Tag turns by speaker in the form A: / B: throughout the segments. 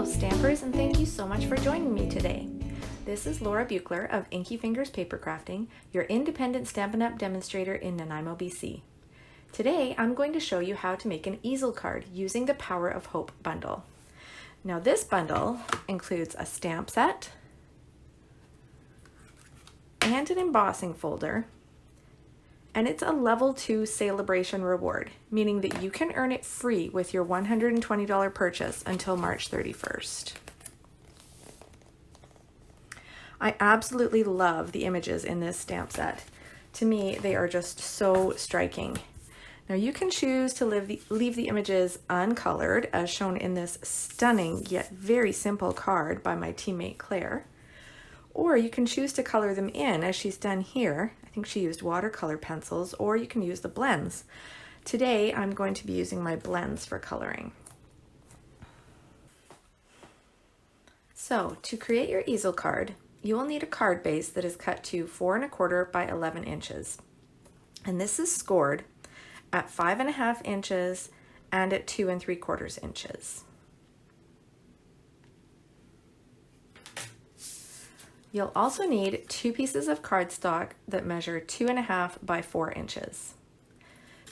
A: Hello Stampers, and thank you so much for joining me today. This is Laura Buechler of Inky Fingers Papercrafting, your independent Stampin' Up! Demonstrator in Nanaimo, BC. Today I'm going to show you how to make an easel card using the Power of Hope bundle. Now this bundle includes a stamp set and an embossing folder, and it's a level 2 celebration reward, meaning that you can earn it free with your $120 purchase until March 31st. I absolutely love the images in this stamp set. To me, they are just so striking. Now you can choose to leave the images uncolored, as shown in this stunning yet very simple card by my teammate Claire, or you can choose to color them in, as she's done here. I think she used watercolor pencils, or you can use the blends. Today I'm going to be using my blends for coloring. So to create your easel card, you will need a card base that is cut to 4 1/4 by 11 inches. And this is scored at 5 1/2 inches and at 2 3/4 inches. You'll also need 2 pieces of cardstock that measure 2 1/2 by 4 inches.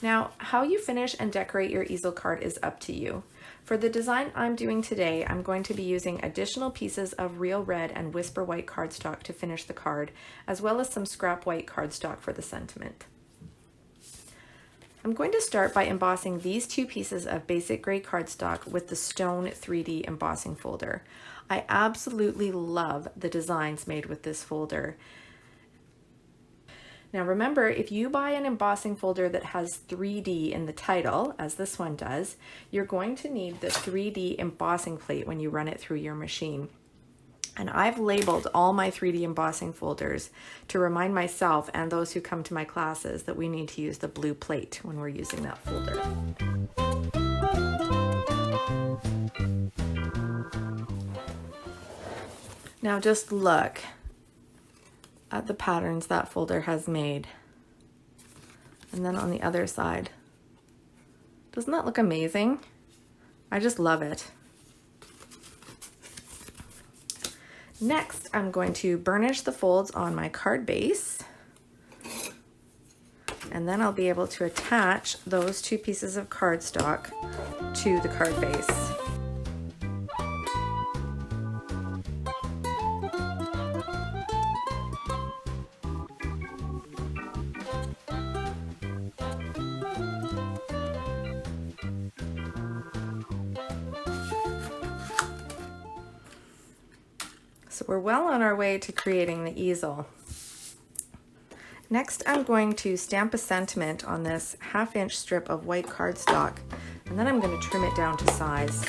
A: Now, how you finish and decorate your easel card is up to you. For the design I'm doing today, I'm going to be using additional pieces of real red and whisper white cardstock to finish the card, as well as some scrap white cardstock for the sentiment. I'm going to start by embossing these 2 pieces of basic gray cardstock with the Stone 3D embossing folder. I absolutely love the designs made with this folder. Now remember, if you buy an embossing folder that has 3D in the title, as this one does, you're going to need the 3D embossing plate when you run it through your machine. And I've labeled all my 3D embossing folders to remind myself and those who come to my classes that we need to use the blue plate when we're using that folder. Now just look at the patterns that folder has made. And then on the other side. Doesn't that look amazing? I just love it. Next, I'm going to burnish the folds on my card base, and then I'll be able to attach those 2 pieces of cardstock to the card base. So we're well on our way to creating the easel. Next, I'm going to stamp a sentiment on this 1/2 inch strip of white cardstock, and then I'm going to trim it down to size.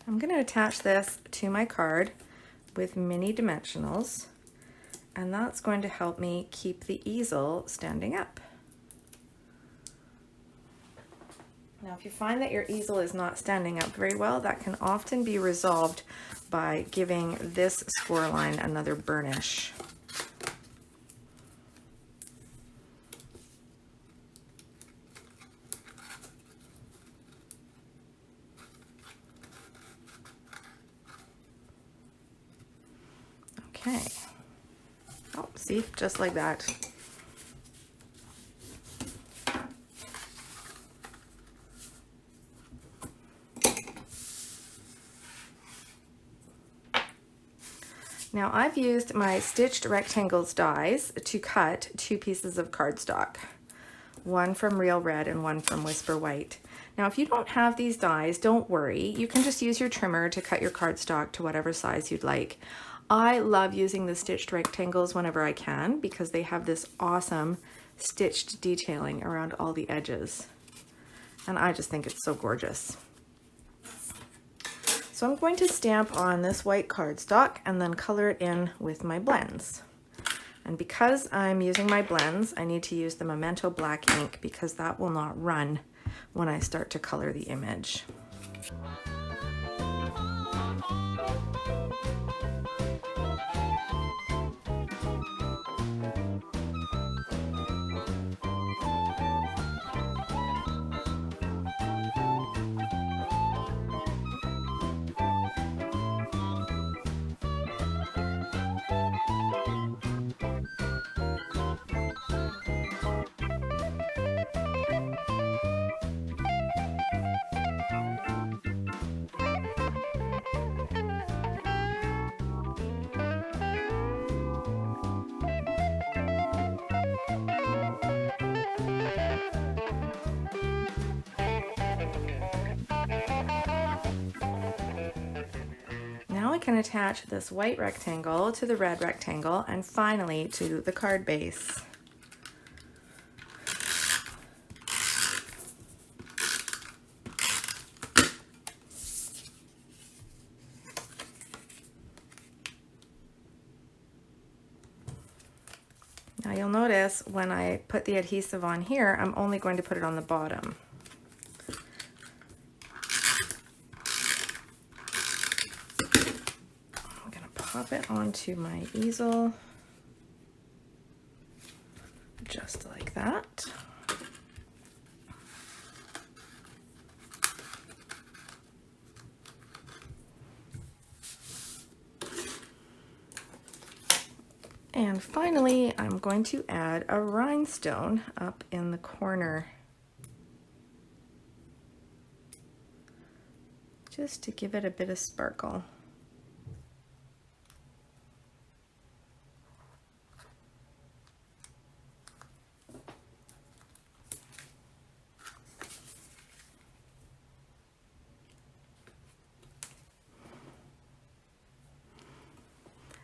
A: I'm going to attach this to my card with mini dimensionals, and that's going to help me keep the easel standing up. Now, if you find that your easel is not standing up very well, that can often be resolved by giving this score line another burnish. Okay. Oh, see, just like that. Now I've used my stitched rectangles dies to cut 2 pieces of cardstock, one from Real Red and one from Whisper White. Now if you don't have these dies, don't worry. You can just use your trimmer to cut your cardstock to whatever size you'd like. I love using the stitched rectangles whenever I can because they have this awesome stitched detailing around all the edges. And I just think it's so gorgeous. So I'm going to stamp on this white cardstock and then color it in with my blends. And because I'm using my blends, I need to use the Memento Black Ink because that will not run when I start to color the image. Now I can attach this white rectangle to the red rectangle and finally to the card base. Now you'll notice when I put the adhesive on here, I'm only going to put it on the bottom. Pop it onto my easel, just like that. And finally, I'm going to add a rhinestone up in the corner, just to give it a bit of sparkle.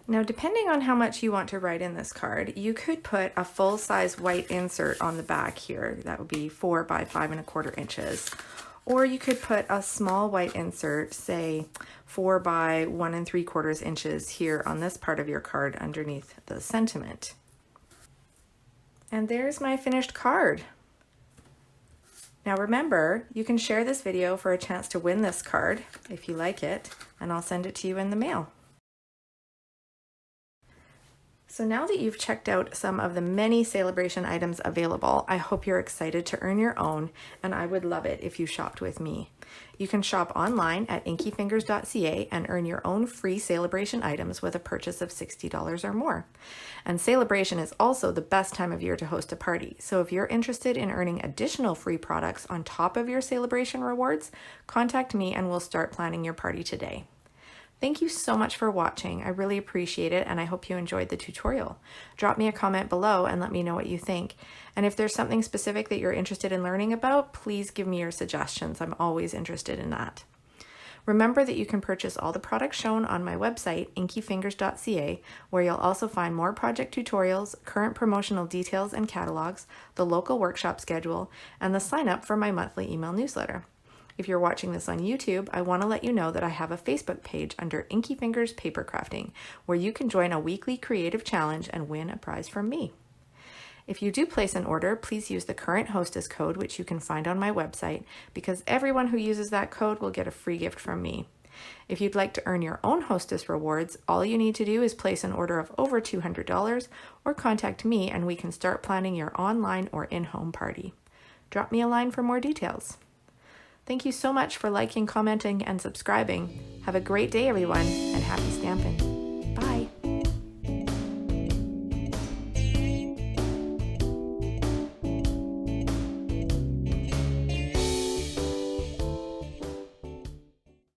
A: Now, depending on how much you want to write in this card, you could put a full-size white insert on the back here. That would be 4 by 5 1/4 inches. Or you could put a small white insert, say 4 by 1 3/4 inches here on this part of your card underneath the sentiment. And there's my finished card. Now remember, you can share this video for a chance to win this card if you like it, and I'll send it to you in the mail. So now that you've checked out some of the many Celebration items available, I hope you're excited to earn your own, and I would love it if you shopped with me. You can shop online at inkyfingers.ca and earn your own free Celebration items with a purchase of $60 or more. And Celebration is also the best time of year to host a party, so if you're interested in earning additional free products on top of your Celebration rewards, contact me and we'll start planning your party today. Thank you so much for watching. I really appreciate it, and I hope you enjoyed the tutorial. Drop me a comment below and let me know what you think. And if there's something specific that you're interested in learning about, please give me your suggestions. I'm always interested in that. Remember that you can purchase all the products shown on my website, inkyfingers.ca, where you'll also find more project tutorials, current promotional details and catalogs, the local workshop schedule, and the sign up for my monthly email newsletter. If you're watching this on YouTube, I want to let you know that I have a Facebook page under Inky Fingers Papercrafting, where you can join a weekly creative challenge and win a prize from me. If you do place an order, please use the current Hostess code, which you can find on my website, because everyone who uses that code will get a free gift from me. If you'd like to earn your own Hostess rewards, all you need to do is place an order of over $200 or contact me and we can start planning your online or in-home party. Drop me a line for more details. Thank you so much for liking, commenting, and subscribing. Have a great day, everyone, and happy stamping.